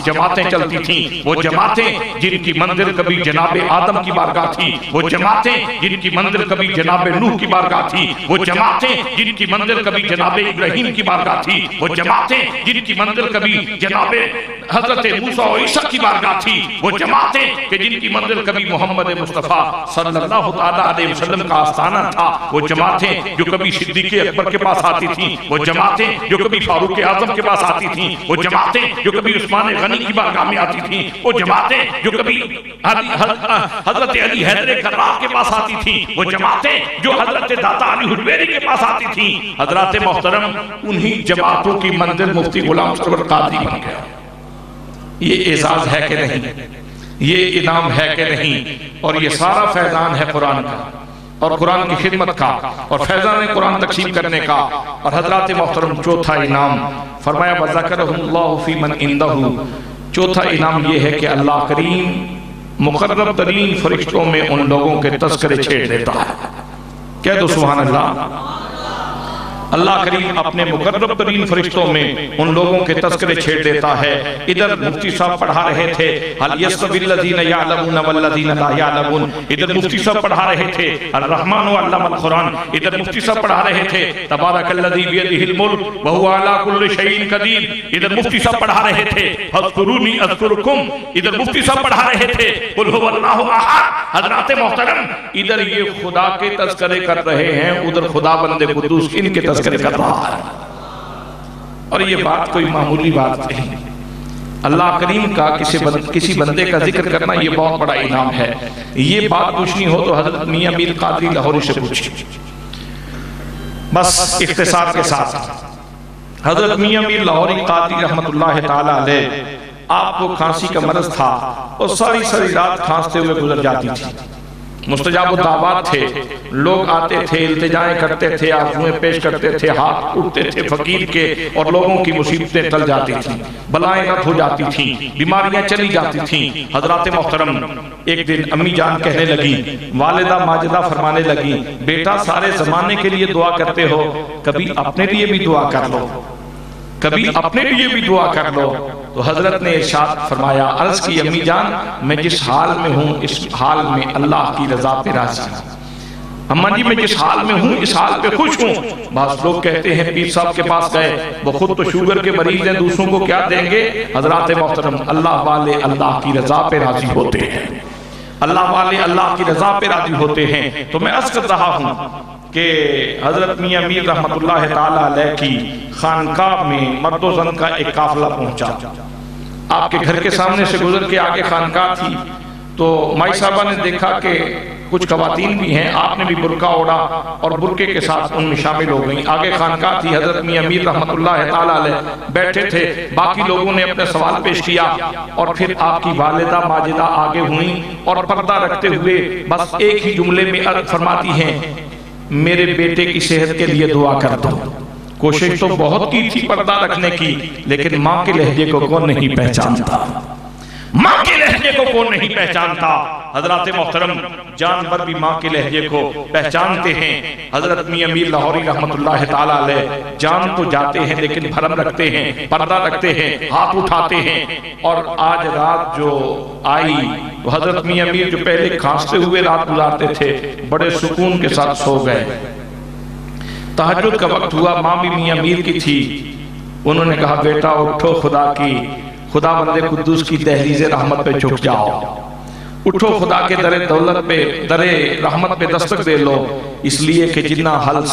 جماعتیں چلتی تھیں، وہ جماعتیں جن کی منزل کبھی جناب آدم کی بارگاہ تھی، وہ جماعتیں جن کی منزل کبھی جناب نوح کی بارگاہ تھی، وہ جماعتیں جن کی منزل کبھی جناب ابراہیم کی بارگاہ تھی، وہ جماعتیں جن کی منزل کبھی جناب حضرت موسیٰ و عیسیٰ کی بارگاہ تھی، وہ جماعتیں کہ جن کی منزل کبھی محمد مصطفیٰ صلی اللہ علیہ وسلم کا آستانہ تھا، وہ جماعتیں جو کبھی صدیق اکبر کے پاس آتی تھیں، وہ جماعتیں جو کبھی فاروق اعظم کے پاس آتی تھیں، وہ جماعتیں جو کبھی عثمان غنی کی بارگاہ میں آتی تھیں، وہ جماعتیں جو کبھی حضرت علی حیدر کرار کے پاس آتی تھیں، وہ جماعتیں جو حضرت داتا علی حجویری کے پاس آتی تھیں، حضرات محترم انہی جماعتوں کی منزل مفتی غلام سرور قادری بن گیا۔ یہ اعزاز ہے کہ نہیں، یہ انعام ہے کہ نہیں، اور یہ سارا فیضان ہے قرآن کا اور قرآن کی خدمت کا اور فیضان قرآن تقسیم کرنے کا۔ اور حضرات محترم چوتھا انعام فرمایا وَذَكَرَهُ اللَّهُ فِي مَنْ عِنْدَهُ، چوتھا انعام یہ ہے کہ اللہ کریم مقرب ترین فرشتوں میں ان لوگوں کے تذکرے چھیڑ دیتا ہے۔ کہہ دو سبحان اللہ۔ اللہ کریم اپنے مقرب ترین فرشتوں میں ان لوگوں کے تذکرے چھیڑ دیتا ہے۔ ادھر مفتی صاحب پڑھا رہے تھے هَلْ يَسْتَوِي الَّذِينَ يَعْلَمُونَ وَالَّذِينَ لَا يَعْلَمُونَ، ادھر مفتی صاحب پڑھا رہے تھے الرحمن علم القرآن، ادھر مفتی صاحب پڑھا رہے تھے تبارک الذی بیدہ الملک وہو علی کل شیء قدیر، ادھر مفتی صاحب پڑھا رہے تھے فاذکرونی اذکرکم، ادھر مفتی صاحب پڑھا رہے تھے قل هو اللہ احد۔ حضرات محترم ادھر یہ خدا کے تذکرے کر رہے ہیں، ادھر خدا بند قدوس ان کے تذکرے کر رہا ہے۔ اور یہ بات کوئی معمولی بات نہیں، اللہ کریم کا کسی بندے کا ذکر کرنا یہ بہت بڑا انعام ہے۔ یہ بات پوچھنی ہو تو حضرت میاں میر قادری لاہوری سے پوچھیں۔ بس اختصار کے ساتھ حضرت میاں میر لاہوری قادری رحمت اللہ تعالی علیہ، آپ کو کھانسی کا مرض تھا اور ساری رات کھانستے ہوئے گزر جاتی تھی۔ مستجاب الدعوات تھے، لوگ آتے تھے، التجائیں کرتے تھے، آرزویں پیش کرتے تھے، ہاتھ اٹھتے تھے فقیر کے، اور لوگوں کی مصیبتیں ٹل جاتی تھیں، بلائیں رد ہو جاتی تھیں، بیماریاں چلی جاتی تھیں۔ حضرات محترم ایک دن امی جان کہنے لگی، والدہ ماجدہ فرمانے لگی، بیٹا سارے زمانے کے لیے دعا کرتے ہو، کبھی اپنے لیے بھی دعا کر لو، کبھی اپنے لیے بھی دعا کر لو۔ تو حضرت نے ارشاد فرمایا، عرض کی امی جان میں جس حال میں ہوں اس حال میں اللہ کی رضا پہ راضی ہوں۔ اماں جی میں جس حال میں ہوں اس حال پہ خوش ہوں۔ بعض لوگ کہتے ہیں پیر صاحب کے پاس گئے، وہ خود تو شوگر کے مریض ہیں، دوسروں کو کیا دیں گے؟ حضرات محترم اللہ والے اللہ کی رضا پہ راضی ہوتے ہیں، اللہ والے اللہ کی رضا پہ راضی ہوتے ہیں۔ تو میں عرض کر رہا ہوں کہ حضرت میاں میر رحمت اللہ تعالیٰ علیہ کی خانقاہ میں مرد و زن کا ایک قافلہ پہنچا۔ آپ کے گھر کے سامنے سے گزر کے آگے خانقاہ تھی، تو مائی صاحبہ نے دیکھا کہ کچھ خواتین بھی ہیں، آپ نے بھی برقع اوڑھا اور برقعے کے ساتھ ان میں شامل ہو گئیں۔ آگے خانقاہ تھی، حضرت میاں میر رحمت اللہ تعالیٰ علیہ بیٹھے تھے، باقی لوگوں نے اپنے سوال پیش کیا، اور پھر آپ کی والدہ ماجدہ آگے ہوئیں اور پردہ رکھتے ہوئے بس ایک ہی جملے میں فرماتی ہیں، میرے بیٹے کی صحت کے لیے دعا کر دو۔ کوشش تو بہت کی تھی پردہ رکھنے کی، لیکن ماں کے لہجے کو کون نہیں پہچانتا، ماں کے لہجے کو کون نہیں پہچانتا۔ حضرات محترم جانور بھی ماں کے لہجے کو پہچانتے ہیں۔ حضرت میاں میر لاہوری رحمت اللہ تعالیٰ علیہ جان تو جاتے ہیں لیکن بھرم رکھتے ہیں، پردہ رکھتے ہیں، ہاتھ اٹھاتے ہیں۔ اور آج رات جو آئی تو حضرت میاں میر جو پہلے کھانستے ہوئے رات گزارتے تھے بڑے سکون کے ساتھ سو گئے۔ تہجد کا وقت ہوا، ماں بھی میاں میر کی تھی، انہوں نے کہا بیٹا اٹھو، خدا بندے قدوس کی دہلیز رحمت پہ جھک جاؤ، اٹھو خدا کے در دولت پہ در رحمت پہ دستک دے لو، اس لیے کہ جنہ حل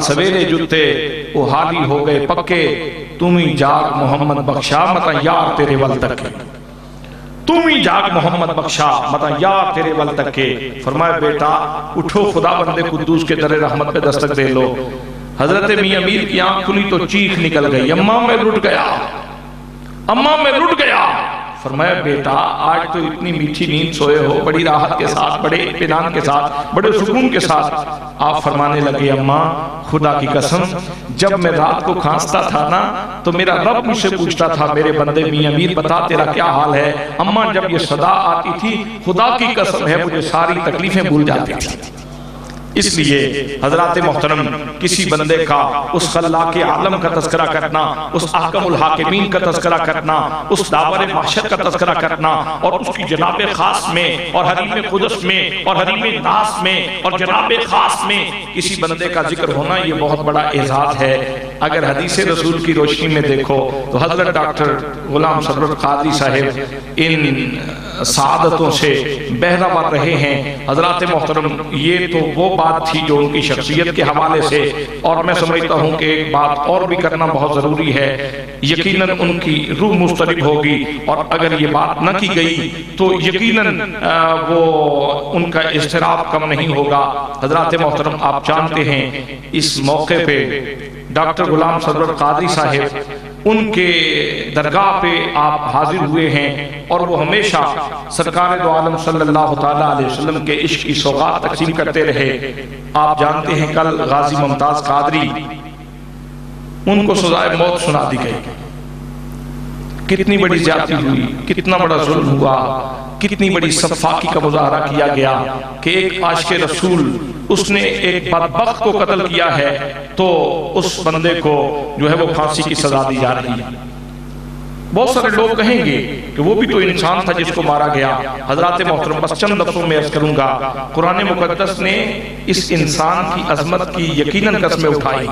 سویرے جتے وہ حالی ہو گئے پکے، تم ہی جاگ محمد بخشا متا یار تیرے ول تک، تم ہی جاگ محمد بخشا متا یار تیرے ول تک کے۔ فرمایا بیٹا اٹھو، خدا بندے قدوس کے در رحمت پہ دستک دے لو۔ حضرت میاں میر کی آنکھ کھلی تو چیخ نکل گئی، اماں میں رٹ گیا، اماں میں رٹ گیا۔ فرمایا بیٹا آج تو اتنی میٹھی نیند سوئے ہو، بڑی راحت کے ساتھ، بڑے اطمینان کے ساتھ، بڑے سکون کے ساتھ۔ آپ فرمانے لگے اماں خدا کی قسم جب میں رات کو کھانستا تھا نا تو میرا رب مجھ سے پوچھتا تھا میرے بندے میاں میر بتا تیرا کیا حال ہے۔ اماں جب یہ صدا آتی تھی خدا کی قسم ہے مجھے ساری تکلیفیں بھول جاتی تھی، اس لیے حضرات محترم کسی بندے کا اس خلاق عالم کا تذکرہ کرنا، اس احکم الحاکمین کا تذکرہ کرنا، اس داور محشر کا تذکرہ کرنا، اور اس کی جناب خاص میں اور حریم قدس میں اور حریم ناس میں اور جناب خاص میں کسی بندے کا ذکر ہونا، یہ بہت بڑا اعزاز ہے۔ اگر حدیث رسول کی روشنی میں دیکھو تو حضرت ڈاکٹر غلام سرور قادری صاحب ان سعادتوں سے بہرہ رہے ہیں۔ حضرات محترم یہ تو وہ بات تھی جو ان کی شخصیت کے حوالے سے، اور میں سمجھتا ہوں کہ ایک بات اور بھی کرنا بہت ضروری ہے، یقیناً ان کی روح مضطرب ہوگی، اور اگر یہ بات نہ کی گئی تو یقیناً وہ ان کا اضطراب کم نہیں ہوگا۔ حضرات محترم آپ جانتے ہیں اس موقع پہ ڈاکٹر غلام سرور قادری صاحب ان کے درگاہ پہ آپ حاضر ہوئے ہیں، اور وہ ہمیشہ سرکار دو عالم صلی اللہ تعالیٰ علیہ وسلم کے عشق کی سوغات تقسیم کرتے رہے۔ آپ جانتے ہیں کل غازی ممتاز قادری ان کو سزائے موت سنا دی گئی۔ کتنی بڑی زیادتی ہوئی، کتنا بڑا ظلم ہوا، کتنی بڑی صفاقی کا مظاہرہ کیا گیا کہ ایک عاشق رسول اس نے ایک بدبخت کو قتل کیا ہے تو اس بندے کو جو ہے وہ پھانسی کی سزا دی جا رہی ہے۔ بہت سارے لوگ کہیں گے کہ وہ بھی تو انسان تھا جس کو مارا گیا۔ حضرات محترم بس چند لفظوں میں عرض کروں گا، قرآن مقدس نے اس انسان کی عظمت کی یقیناً قسمیں اٹھائی۔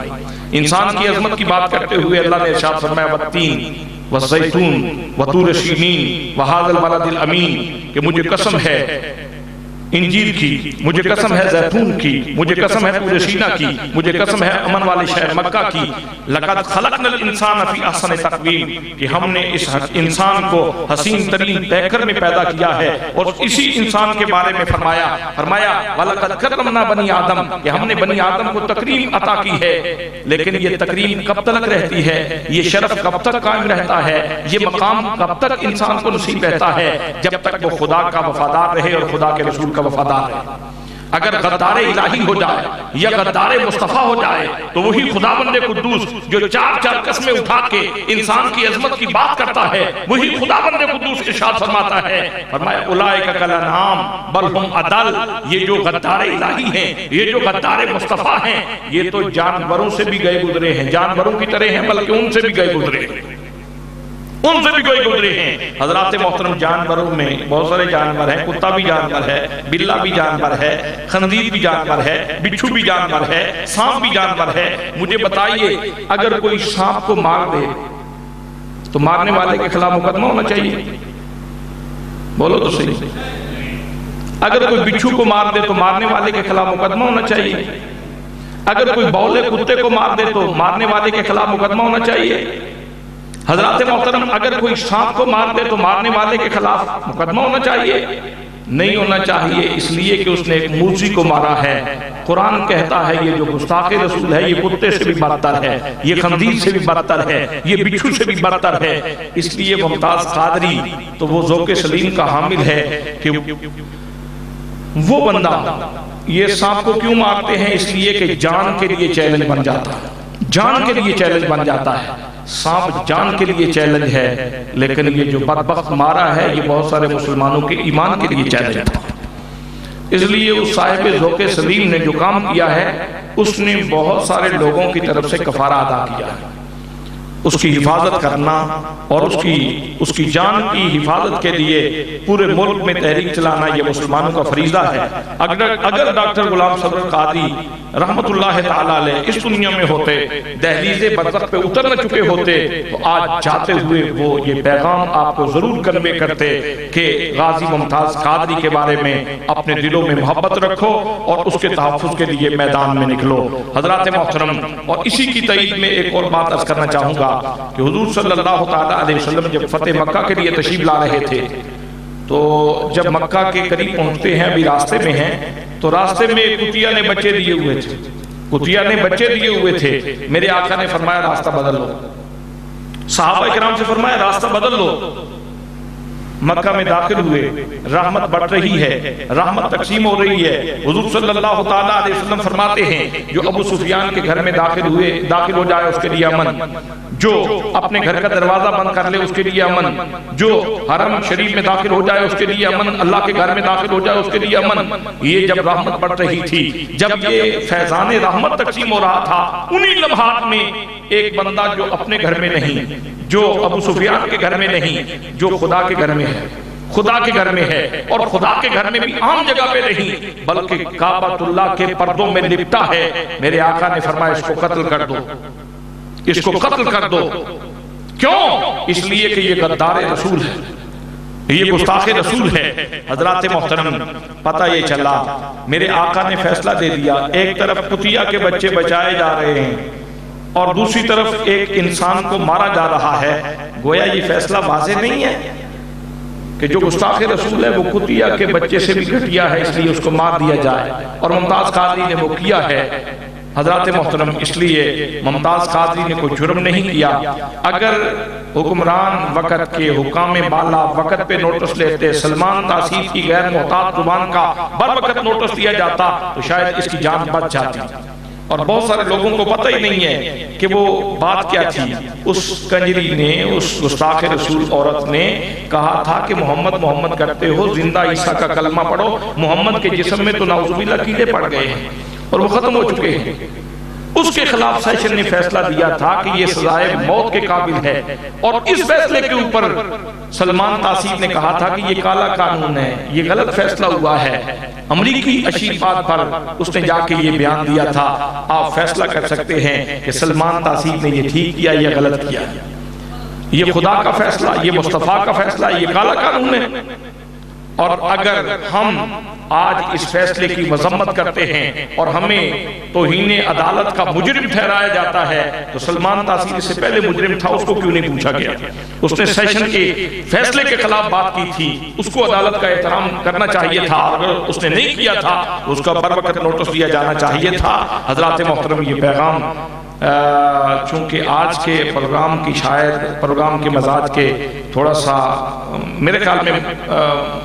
انسان کی عظمت کی بات کرتے ہوئے اللہ نے ارشاد فرمایا والتین والزیتون وطور سینین وہذا البلد الامین، کہ مجھے قسم ہے انجیل کی، مجھے قسم ہے زیتون کی، مجھے قسم ہے طور سینا کی، مجھے قسم ہے امن والے شہر مکہ کی۔ لقد خلقنا الانسان فی احسن تقویم، کہ ہم نے اس انسان کو حسین ترین پیکر میں پیدا کیا ہے، اور اسی انسان کے بارے میں فرمایا وَلَقَدْ كَرَّمْنَا بَنِي آدم، کہ ہم نے بنی آدم کو تکریم عطا کی ہے۔ لیکن یہ تکریم کب تک رہتی ہے، یہ شرف کب تک قائم رہتا ہے، یہ مقام کب تک انسان کو نصیب رہتا ہے، جب تک وہ خدا کا وفادار رہے اور خدا کے رسول کا وفادار ہے۔ اگر غدار الہی ہو جائے یا غدار مصطفیٰ ہو جائے تو وہی خداوند قدوس جو چار قسمیں اٹھا کے انسان کی عظمت کی بات کرتا ہے، وہی خداوند قدوس ارشاد فرماتا ہے، فرمایا اولئک کالانعام بل ہم اضل، یہ جو غدار الہی ہیں، یہ جو غدار مصطفیٰ ہیں، یہ تو جانوروں سے بھی گئے گزرے ہیں، جانوروں کی طرح ہیں، بلکہ ان سے بھی گئے گزرے ہیں، ان سے بھی کوئی گزرے ہیں۔ حضرات محترم جانوروں میں بہت سارے جانور ہیں، کتا بھی جانور ہے، بلہ بھی جانور ہے، خنزیر بھی جانور ہے، بچھو بھی جانور ہے، سانپ بھی جانور ہے۔ مجھے بتائیے اگر کوئی سانپ کو مار دے تو مارنے والے کے خلاف مقدمہ ہونا چاہیے؟ بولو تو صحیح۔ اگر کوئی بچھو کو مار دے تو مارنے والے کے خلاف مقدمہ ہونا چاہیے؟ اگر کوئی بولے کتے کو مار دے تو مارنے والے کے خلاف مقدمہ ہونا چاہیے؟ حضرات محترم اگر کوئی سانپ کو مار دے تو مارنے والے کے خلاف مقدمہ ہونا چاہیے؟ نہیں ہونا چاہیے، اس لیے کہ اس نے ایک موذی کو مارا ہے۔ قرآن کہتا ہے یہ جو گستاخ رسول ہے یہ کتے سے بھی بدتر ہے، یہ خنزیر سے بھی بدتر ہے، یہ بچھو سے بھی بدتر ہے۔ اس لیے ممتاز قادری تو وہ ذوق سلیم کا حامل ہے کہ وہ بندہ یہ سانپ کو کیوں مارتے ہیں؟ اس لیے کہ جان کے لیے چیلنج بن جاتا ہے، جان کے لیے چیلنج بن جاتا ہے۔ سانپ جان کے لیے چیلنج ہے، لیکن یہ جو بدبخت مارا ہے یہ بہت سارے مسلمانوں کے ایمان کے لیے چیلنج تھا۔ اس لیے اس صاحب ذوق سلیم نے جو کام کیا ہے اس نے بہت سارے لوگوں کی طرف سے کفارہ ادا کیا ہے۔ اس کی حفاظت کرنا اور اس کی جان کی حفاظت کے لیے پورے ملک میں تحریک چلانا یہ مسلمانوں کا فریضہ ہے۔ اگر ڈاکٹر غلام سرور قادری رحمت اللہ تعالیٰ علیہ اس دنیا میں ہوتے، دہلیز برزخ پہ اتر نہ چکے ہوتے، تو آج جاتے ہوئے وہ یہ پیغام آپ کو ضرور کنوے کرتے کہ غازی ممتاز قادری کے بارے میں اپنے دلوں میں محبت رکھو اور اس کے تحفظ کے لیے میدان میں نکلو۔ حضرات محترم اور اسی کی تائید میں ایک اور بات عرض کرنا چاہوں گا کہ حضور صلی اللہ تعالیٰ علیہ وسلم جب فتح مکہ کے لیے تشریف لا رہے تھے تو جب مکہ کے قریب پہنچتے ہیں، ابھی راستے میں ہیں، تو راستے میں کتیا نے بچے دیے ہوئے تھے، کتیا نے بچے دیے ہوئے تھے۔ میرے آقا نے فرمایا راستہ بدل لو، صحابہ کرام سے فرمایا راستہ بدل لو۔ مکہ میں داخل ہوئے، رحمت بڑھ رہی ہے، رحمت تقسیم ہو رہی ہے۔ حضور صلی اللہ تعالیٰ علیہ وسلم فرماتے ہیں جو ابو سفیان کے گھر میں داخل ہو جائے اس کے لیے امن، جو اپنے گھر کا دروازہ بند کر لے اس کے لیے امن، جو حرم شریف میں داخل ہو جائے اس کے لیے امن، اللہ کے گھر میں داخل ہو جائے اس کے لیے امن۔ یہ جب رحمت بڑھ رہی تھی، جب یہ فیضان رحمت تقسیم ہو رہا تھا، انہی لمحات میں ایک بندہ جو اپنے گھر میں نہیں، جو ابو سفیان کے گھر میں نہیں، جو خدا کے گھر میں ہے، خدا کے گھر میں ہے، اور خدا کے گھر میں بھی عام جگہ پہ نہیں بلکہ کعبۃ اللہ کے پردوں میں لپٹا ہے، میرے آقا نے فرمایا اس کو قتل کر دو، اس کو قتل کر دو۔ کیوں؟ اس لیے کہ یہ غدار رسول ہے، یہ گستاخ رسول ہے۔ حضرات محترم، پتہ یہ چلا میرے آقا نے فیصلہ دے دیا، ایک طرف قطیہ کے بچے بچائے جا رہے ہیں اور دوسری طرف ایک انسان کو مارا جا رہا ہے۔ گویا یہ فیصلہ واضح نہیں ہے کہ جو گستاخ رسول ہے وہ قطیہ کے بچے سے بھی گھٹیا ہے، اس لیے اس کو مار دیا جائے، اور ممتاز قادری نے وہ کیا ہے۔ حضرات محترم، اس لیے ممتاز قادری نے کوئی جرم نہیں کیا۔ اگر حکمران وقت کے حکام بالا وقت پہ نوٹس لیتے، سلمان تاثیر کی غیر محتاط زبان کا بر وقت نوٹس دیا جاتا تو شاید اس کی جان بچ جاتی، اور بہت سارے لوگوں کو پتہ ہی نہیں ہے کہ وہ بات کیا تھی۔ اس کنجری نے، اس گستاخ رسول عورت نے کہا تھا کہ محمد محمد کرتے ہو، زندہ عیسیٰ کا کلمہ پڑھو۔ محمد کے جسم میں تو نعوذ باللہ کیڑے پڑ گئے ہیں اور وہ ختم ہو چکے ہیں۔ اس کے خلاف سیشن نے فیصلہ دیا تھا کہ یہ سزائے موت کے قابل ہے، اور اس فیصلے کے اوپر سلمان تاثیر نے کہا تھا کہ یہ کالا قانون ہے، یہ غلط فیصلہ ہوا ہے۔ امریکی اشیفات پر اس نے جا کے یہ بیان دیا تھا، آپ فیصلہ کر سکتے ہیں کہ سلمان تاثیر نے یہ ٹھیک کیا یا غلط کیا، یہ خدا کا فیصلہ، یہ مصطفیٰ کا فیصلہ، یہ کالا قانون ہے۔ اور اگر ہم آج اس فیصلے کی مذمت کرتے ہیں اور ہمیں توہین عدالت کا مجرم ٹھہرایا جاتا ہے تو سلمان تاثیر سے پہلے مجرم تھا، اس کو کیوں نہیں پوچھا گیا؟ اس نے سیشن کے فیصلے کے خلاف بات کی تھی، اس کو عدالت کا احترام کرنا چاہیے تھا، اگر اس نے نہیں کیا تھا اس کا بر وقت نوٹس دیا جانا چاہیے تھا۔ حضرات محترم، یہ پیغام چونکہ آج کے پروگرام کی شاید پروگرام کے مزاج کے تھوڑا سا میرے خیال میں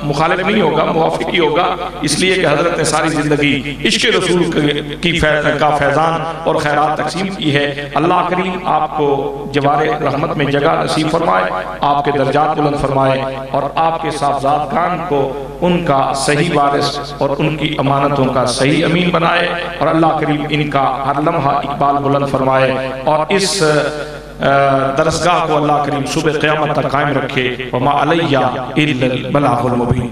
مخالف نہیں ہوگا، موافق ہی ہوگا، اس لیے کہ حضرت نے ساری زندگی عشق رسول کا فیضان اور خیرات تقسیم کی ہے۔ اللہ کریم آپ کو جوار رحمت میں جگہ نصیب فرمائے، آپ کے درجات بلند فرمائے، اور آپ کے صاحبزادگان کو ان کا صحیح وارث اور ان کی امانتوں کا صحیح امین بنائے، اور اللہ کریم ان کا ہر لمحہ اقبال بلند فرمائے، اور اس درسگاہ کو اللہ کریم صبح قیامت تک قائم رکھے۔ وما علیہ الا البلاغ المبین۔